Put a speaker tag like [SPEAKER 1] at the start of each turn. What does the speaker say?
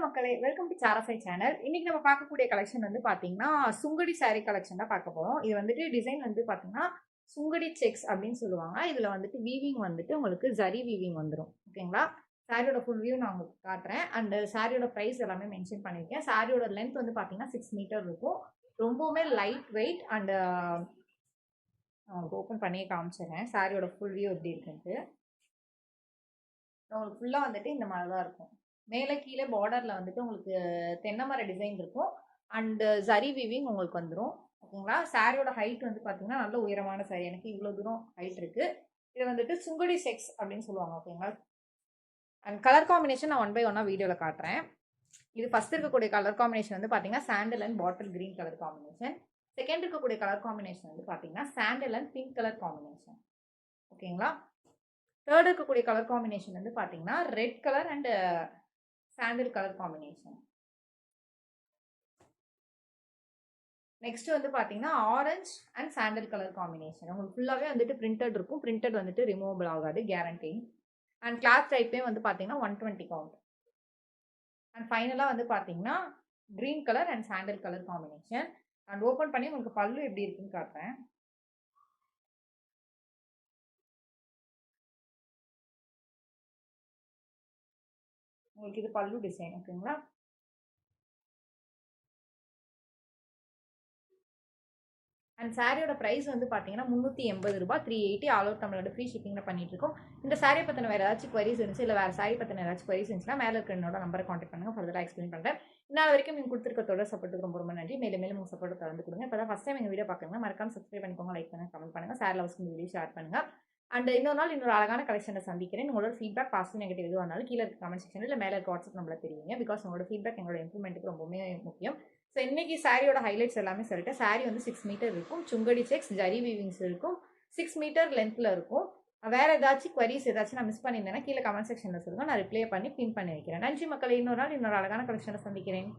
[SPEAKER 1] மக்களே, welcome to சாரஃபை channel. இன்னைக்கு நம்ம பார்க்கக்கூடிய கலெக்ஷன் வந்து பாத்தீங்கன்னா சுங்கடி saree கலெக்ஷன் தான் பார்க்க போறோம். இது வந்துட்டு டிசைன் வந்து பாத்தீங்கன்னா சுங்கடி செக்ஸ் அப்படின்னு சொல்லுவாங்க. இதுல வந்துட்டு வீவிங் வந்துட்டு உங்களுக்கு ஜரி வீவிங் வந்துடும். ஓகேங்களா? சாரியோட ஃபுல் வியூ நான் உங்களுக்கு காட்டுறேன். அண்ட் சாரியோட ப்ரைஸ் எல்லாமே மென்ஷன் பண்ணியிருக்கேன். சாரியோட லென்த் வந்து பாத்தீங்கன்னா 6 மீட்டர் இருக்கும். ரொம்பவுமே லைட் வெயிட் அண்ட் ஓப்பன் பண்ணியே காமிச்சிடுறேன். சாரியோட ஃபுல் வியூ எப்படி இருக்குன்ட்டு உங்களுக்கு ஃபுல்லாக வந்துட்டு இந்த மாதிரி தான் இருக்கும். மேலே கீழே பார்டரில் வந்துட்டு உங்களுக்கு தென்னை மர டிசைன் இருக்கும் அண்டு ஜரி வீவிங் உங்களுக்கு வந்துடும். ஓகேங்களா? சாரியோட ஹைட் வந்து பார்த்தீங்கன்னா நல்ல உயரமான சாரி. எனக்கு இவ்வளோ தூரம் ஹைட் இருக்குது. இது வந்துட்டு சுங்கடி செக்ஸ் அப்படின்னு சொல்லுவாங்க. ஓகேங்களா? அண்ட் கலர் காம்பினேஷன் நான் 1 by 1 வீடியோவில் காட்டுறேன். இது ஃபர்ஸ்ட் இருக்கக்கூடிய கலர் காம்பினேஷன் வந்து பார்த்தீங்கன்னா sandal and bottle green colour combination. Second இருக்கக்கூடிய கலர் காம்பினேஷன் வந்து பார்த்தீங்கன்னா sandal and pink colour combination. ஓகேங்களா? தேர்ட் இருக்கக்கூடிய கலர் காம்பினேஷன் வந்து பார்த்தீங்கன்னா red colour and sandal colour combination. Next வந்து பார்த்தீங்கன்னா orange and sandal colour combination. உங்களுக்கு ஃபுல்லாகவே வந்துட்டு பிரிண்டட் இருக்கும். பிரிண்டட் வந்துட்டு ரிமூவபிள் ஆகாது, கேரண்டி. அண்ட் கிளாத் டைப்பே வந்து பார்த்தீங்கன்னா 120 கவுண்ட். அண்ட் ஃபைனலாக வந்து பார்த்தீங்கன்னா green colour and sandal colour combination. And open பண்ணி உங்களுக்கு பல்லு எப்படி இருக்குன்னு காட்டுறேன். உங்களுக்கு இது பல்லு டிசைன். ஓகேங்களா? அண்ட் சாரியோட ப்ரைஸ் வந்து பார்த்தீங்கன்னா 380 ரூபாய், 380 ஆல் ஓவர் தமிழோட ஃப்ரீ ஷிப்பிங்கில் பண்ணிட்டு இருக்கோம். இந்த சாரியை பற்றின வேறு ஏதாச்சும் குவரிஸ் இருந்துச்சு, இல்லை வேறு சாரி பற்றின ஏதாச்சும் குவரிஸ் இருந்துச்சுன்னா மேலே இருக்கிற என்னோட நம்பரை கான்டாக்ட் பண்ணுங்கள். ஃபர்தராக எக்ஸ்பிளைன் பண்ணுறேன். இன்னும் வரைக்கும் நீங்கள் கொடுத்துருக்கத்தோட சப்போர்ட்டுக்கு ரொம்ப ரொம்ப நன்றி. மேலும் மேலும் உங்கள் சப்போர்ட் தொடர்ந்து கொடுங்க. இப்போ தான் ஃபஸ்ட் டைம் எங்கள் வீடியோ பார்க்குறீங்க, மறக்காம சப்ஸ்கிரைப் பண்ணிக்கோங்க, லைக் பண்ணுங்கள், கமெண்ட் பண்ணுங்கள், ஷேர் லவ்ஸ்க்கு இந்த வீடியோ ஷேர் பண்ணுங்கள். அண்ட் இன்னொரு நாள் இன்னொரு அழகான கலெக்ஷனை சந்திக்கிறேன். உங்களோட ஃபீட்பேக் பாசிட்டிவ் நெகட்டிவ் எதுவாக இருந்தாலும் கீழே இருக்க கமெண்ட் செக்ஷன் இல்லை மேலே இருக்க வாட்ஸ்அப் நம்பரில் தெரியுங்க. பிகாஸ் உங்களோட ஃபீட்பேக் எங்களோட இம்ப்ரூவ்மெண்ட்டுக்கு ரொம்பவே முக்கியம். ஸோ இன்னைக்கு சாரியோட ஹைலைட்ஸ் எல்லாமே சொல்லிட்டு, சாரி வந்து 6 மீட்டர் இருக்கும். சுங்கடி செக்ஸ் ஜரி வீவிங்ஸ் இருக்கும். 6 மீட்டர் லென்த்தில் இருக்கும். வேறு ஏதாச்சும் குவரிஸ் ஏதாச்சும் நான் மிஸ் பண்ணியிருந்தேன்னா கீழே கமெண்ட் செக்ஷனில் சொல்லுங்கள், நான் ரிப்ளை பண்ணி பின் பண்ணி வைக்கிறேன். நன்றி மக்களை. இன்னொரு நாள் இன்னொரு அழகான கலெக்ஷனை சந்திக்கிறேன்.